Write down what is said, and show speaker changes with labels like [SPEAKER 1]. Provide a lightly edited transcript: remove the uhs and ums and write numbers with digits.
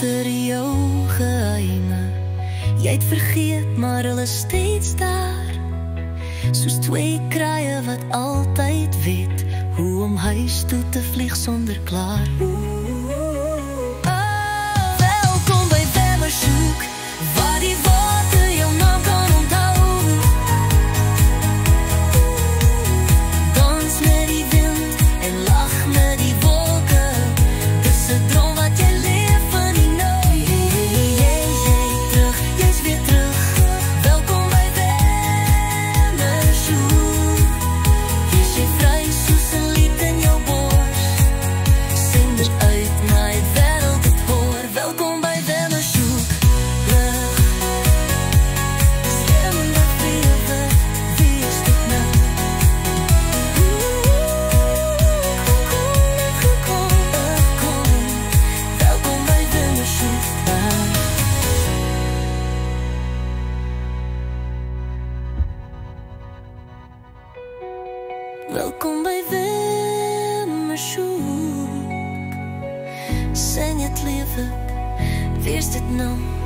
[SPEAKER 1] luister jou geheime. Jy het vergeet, maar hulle is steeds daar. Soos twee kraaie wat altyd weet hoe om huis toe te vlieg sonder klaar. Welkom by Wemmershoek, waar die water jou naam kan onthou. Dans met die wind en lach met die wolke. Dis 'n droom wat jy leef in die nou. Jy terug, jy's weer terug. Welkom by Wemmershoek. Jy's jy vry soos 'n lied in jou bors. Sing dit uit, maar die wêreld het hoor. Welkom by Wemmershoek. Welkom by Wemmershoek. Sing het lewe, wees dit nou.